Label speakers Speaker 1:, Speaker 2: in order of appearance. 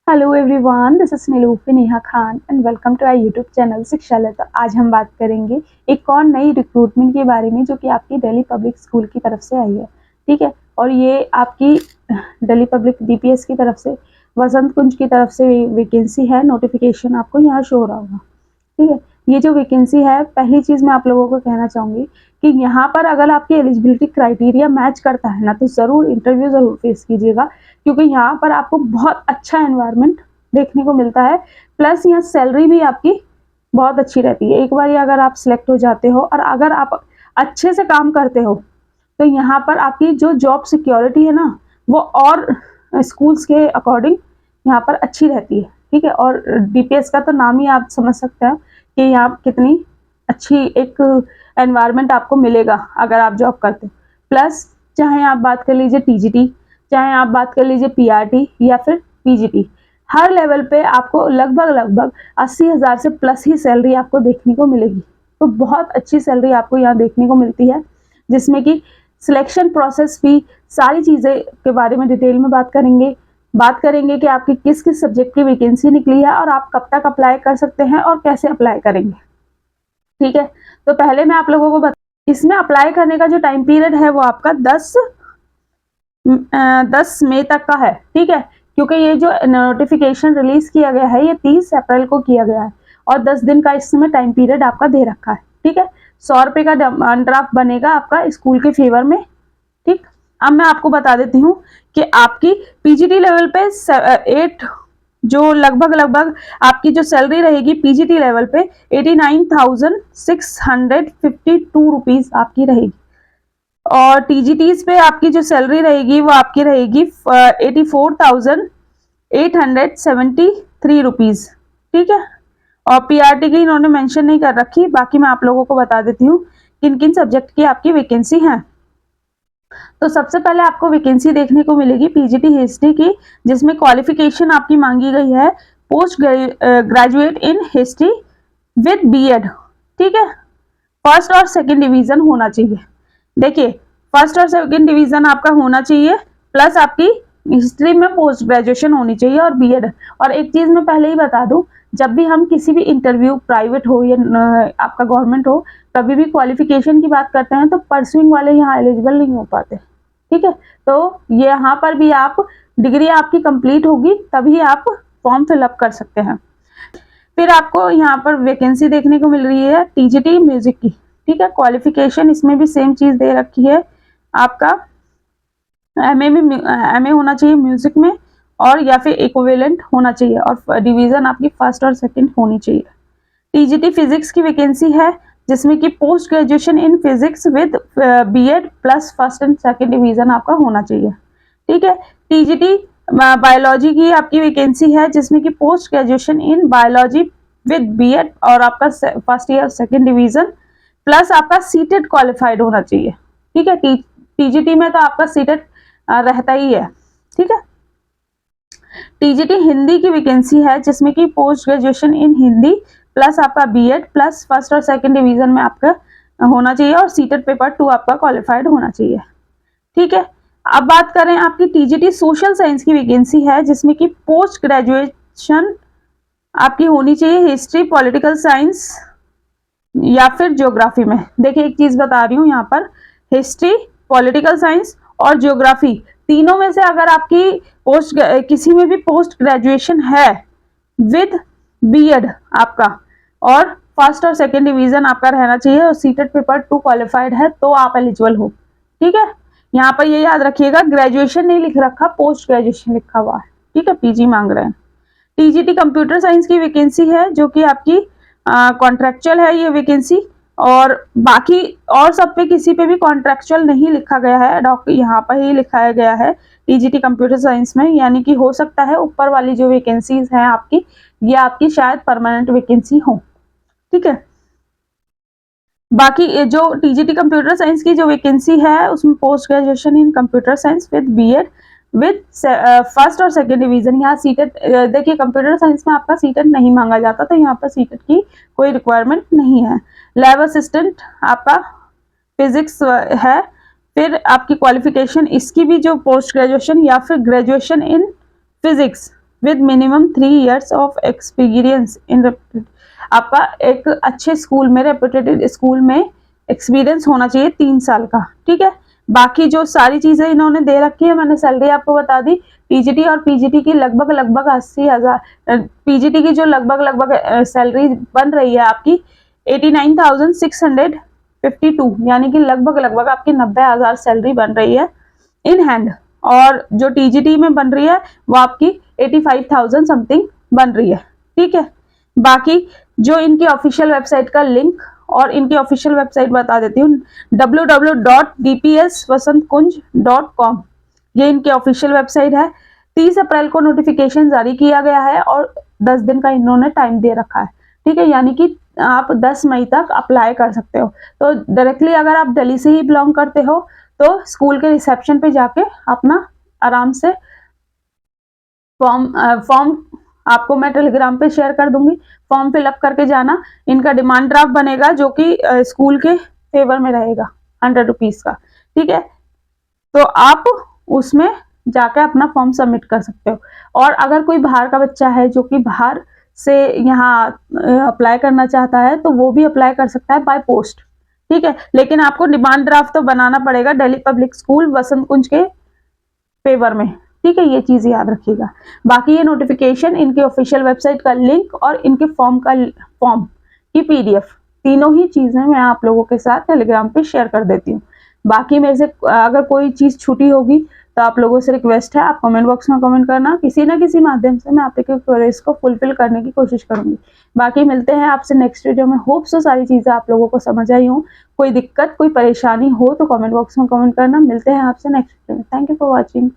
Speaker 1: Hello everyone, this is Nilufi Neha Khan and welcome to our YouTube channel Shikshalaya. तो आज हम बात करेंगे एक और नई रिक्रूटमेंट के बारे में जो कि आपकी दिल्ली पब्लिक स्कूल की तरफ से आई है। ठीक है, और ये आपकी दिल्ली पब्लिक डीपीएस की तरफ से वसंत कुंज की तरफ से वैकेंसी है। नोटिफिकेशन आपको यहाँ शो हो रहा होगा। ठीक है, ये जो वैकेंसी है, पहली चीज मैं आप लोगों को कहना चाहूंगी कि यहाँ पर अगर आपकी एलिजिबिलिटी क्राइटेरिया मैच करता है ना, तो जरूर इंटरव्यू जरूर फेस कीजिएगा, क्योंकि यहाँ पर आपको बहुत अच्छा एनवायरनमेंट देखने को मिलता है। प्लस यहाँ सैलरी भी आपकी बहुत अच्छी रहती है। एक बार अगर आप सिलेक्ट हो जाते हो और अगर आप अच्छे से काम करते हो, तो यहाँ पर आपकी जो जॉब सिक्योरिटी है ना, वो और स्कूल्स के अकॉर्डिंग यहाँ पर अच्छी रहती है। ठीक है, और डीपीएस का तो नाम ही आप समझ सकते हैं कि यहाँ कितनी अच्छी एक एनवायरनमेंट आपको मिलेगा अगर आप जॉब करते हो। प्लस चाहे आप बात कर लीजिए टीजीटी, चाहे आप बात कर लीजिए पीआरटी या फिर पीजीटी, हर लेवल पे आपको लगभग 80,000 से प्लस ही सैलरी आपको देखने को मिलेगी। तो बहुत अच्छी सैलरी आपको यहाँ देखने को मिलती है, जिसमें कि सिलेक्शन प्रोसेस भी सारी चीज़ें के बारे में डिटेल में बात करेंगे कि आपकी किस किस सब्जेक्ट की वैकेंसी निकली है और आप कब तक अप्लाई कर सकते हैं और कैसे अप्लाई करेंगे। ठीक है, तो पहले मैं आप लोगों को इसमें अप्लाई करने का जो टाइम पीरियड है वो आपका 10 मई तक का है। ठीक है, क्योंकि ये जो नोटिफिकेशन रिलीज किया गया है ये 30 अप्रैल को किया गया है और 10 दिन का इसमें टाइम पीरियड आपका दे रखा है। ठीक है, 100 रुपये का ड्राफ्ट बनेगा आपका स्कूल के फेवर में। ठीक, अब मैं आपको बता देती हूँ कि आपकी पीजीटी लेवल पे 8 जो लगभग आपकी जो सैलरी रहेगी पीजीटी लेवल पे 89,652 रुपीज आपकी रहेगी, और टीजीटीज पे आपकी जो सैलरी रहेगी वो आपकी रहेगी 84,873 रुपीज। ठीक है, और पीआरटी की इन्होंने मेंशन नहीं कर रखी, बाकी मैं आप लोगों को बता देती हूँ किन किन सब्जेक्ट की आपकी वैकेंसी है। तो सबसे पहले आपको वैकेंसी देखने को मिलेगी पीजीटी हिस्ट्री की, जिसमें क्वालिफिकेशन आपकी मांगी गई है post graduate in history with BEd. ठीक है, फर्स्ट और सेकंड डिवीजन होना चाहिए। देखिए, फर्स्ट और सेकंड डिवीजन आपका होना चाहिए, प्लस आपकी हिस्ट्री में पोस्ट ग्रेजुएशन होनी चाहिए और बीएड। और एक चीज मैं पहले ही बता दूं, जब भी हम किसी भी इंटरव्यू प्राइवेट हो या आपका गवर्नमेंट हो, कभी भी क्वालिफिकेशन की बात करते हैं तो परसुइंग वाले यहाँ एलिजिबल नहीं हो पाते। ठीक है, तो यहाँ पर भी आप डिग्री आपकी कंप्लीट होगी तभी आप फॉर्म फिलअप कर सकते हैं। फिर आपको यहाँ पर वैकेंसी देखने को मिल रही है टीजीटी म्यूजिक की। ठीक है, क्वालिफिकेशन इसमें भी सेम चीज दे रखी है, आपका एमए होना चाहिए म्यूजिक में, और या फिर इक्विवेलेंट होना चाहिए, और डिवीजन आपकी फर्स्ट और सेकंड होनी चाहिए। टीजीटी फिजिक्स की वैकेंसी है, जिसमें कि post graduation in physics with BEd plus first and second division आपका होना चाहिए। ठीक है, टीजीटी बायोलॉजी की आपकी वैकेंसी है, जिसमें कि post graduation in biology with BEd और आपका first year second division plus आपका सीटेड क्वालिफाइड होना चाहिए। ठीक है, टीजीटी में तो आपका सीटेड रहता ही है। ठीक है, टीजीटी हिंदी की वैकेंसी है, जिसमें कि पोस्ट ग्रेजुएशन इन हिंदी प्लस आपका बीएड प्लस फर्स्ट और सेकंड डिवीजन में आपका होना चाहिए और सीटेड पेपर 2 आपका क्वालिफाइड होना चाहिए। ठीक है, अब बात करें आपकी टीजीटी सोशल साइंस की वैकेंसी है, जिसमें कि पोस्ट ग्रेजुएशन आपकी होनी चाहिए हिस्ट्री, पॉलिटिकल साइंस या फिर ज्योग्राफी में। देखिए, एक चीज बता रही हूँ यहाँ पर, हिस्ट्री, पॉलिटिकल साइंस और ज्योग्राफी तीनों में से अगर आपकी किसी में भी पोस्ट ग्रेजुएशन है विद बीएड आपका और फर्स्ट और सेकंड डिवीजन आपका रहना चाहिए और सीटेड पेपर 2 क्वालिफाइड है, तो आप एलिजिबल हो। ठीक है, यहाँ पर ये याद रखिएगा, ग्रेजुएशन नहीं लिख रखा, पोस्ट ग्रेजुएशन लिखा हुआ है। ठीक है, पीजी मांग रहे हैं। टीजीटी कंप्यूटर साइंस की वैकेंसी है, जो कि आपकी कॉन्ट्रेक्चुअल है ये वैकेंसी, और बाकी और सब पे किसी पे भी कॉन्ट्रेक्चुअल नहीं लिखा गया है, डॉक्टर यहाँ पर ही लिखाया गया है टीजीटी कंप्यूटर साइंस में। यानी कि हो सकता है ऊपर वाली जो वैकेंसीज हैं आपकी, ये आपकी शायद परमानेंट वैकेंसी हो। ठीक है, बाकी जो टीजीटी कंप्यूटर साइंस की जो वैकेंसी है उसमें post graduation in computer science with BEd with first और सेकंड डिवीजन। यहाँ सीटेड, देखिए कंप्यूटर साइंस में आपका सीटेड नहीं मांगा जाता, तो यहाँ पर सीटेड की कोई रिक्वायरमेंट नहीं है। लैब असिस्टेंट आपका फिजिक्स है। फिर आपकी क्वालिफिकेशन इसकी भी जो पोस्ट ग्रेजुएशन या फिर graduation in physics with minimum 3 years of experience in, आपका एक अच्छे स्कूल में, रेपुटेड स्कूल में एक्सपीरियंस होना चाहिए 3 साल का, ठीक है। बाकी जो सारी चीजें इन्होंने दे रखी है, मैंने सैलरी आपको बता दी। टीजीटी और पीजीटी की लगभग 80,000, पीजीटी की जो लगभग सैलरी बन रही है आपकी 89,652, यानी कि लगभग आपकी 90,000 सैलरी बन रही है इन हैंड। और जो टीजीटी में बन रही है वो आपकी 85,000 समथिंग बन रही है, ठीक है। बाकी जो इनकी ऑफिशियल वेबसाइट का लिंक और इनकी ऑफिशियल वेबसाइट बता देती हूँ, www.dpsvasantkunj.com, ये इनकी ऑफिशियल वेबसाइट है। 30 अप्रैल को नोटिफिकेशन जारी किया गया है और 10 दिन का इन्होंने टाइम दे रखा है, ठीक है। यानी कि आप 10 मई तक अप्लाई कर सकते हो। तो डायरेक्टली अगर आप दिल्ली से ही बिलोंग करते हो तो स्कूल के रिसेप्शन पे जाके अपना आराम से फॉर्म आपको मैं टेलीग्राम पे शेयर कर दूंगी, फॉर्म फिलअप करके जाना। इनका डिमांड ड्राफ्ट बनेगा जो कि स्कूल के फेवर में रहेगा 100 रुपीज का, ठीक है। तो आप उसमें जाके अपना फॉर्म सबमिट कर सकते हो। और अगर कोई बाहर का बच्चा है जो कि बाहर से यहाँ अप्लाई करना चाहता है तो वो भी अप्लाई कर सकता है बाय पोस्ट, ठीक है। लेकिन आपको डिमांड ड्राफ्ट तो बनाना पड़ेगा दिल्ली पब्लिक स्कूल वसंत कुंज के फेवर में, ठीक है। ये चीज याद रखिएगा। बाकी ये नोटिफिकेशन, इनके ऑफिशियल वेबसाइट का लिंक और इनके फॉर्म की पीडीएफ, तीनों ही चीजें मैं आप लोगों के साथ टेलीग्राम पे शेयर कर देती हूँ। बाकी मेरे से अगर कोई चीज छूटी होगी तो आप लोगों से रिक्वेस्ट है, आप कमेंट बॉक्स में कमेंट करना, किसी ना किसी माध्यम से मैं आपके क्वेरीज को फुलफिल करने की कोशिश करूंगी। बाकी मिलते हैं आपसे नेक्स्ट वीडियो में। होप सो सारी चीजें आप लोगों को समझ आई हो। कोई दिक्कत, कोई परेशानी हो तो कमेंट बॉक्स में कमेंट करना। मिलते हैं आपसे नेक्स्ट वीडियो में। Thank you for watching.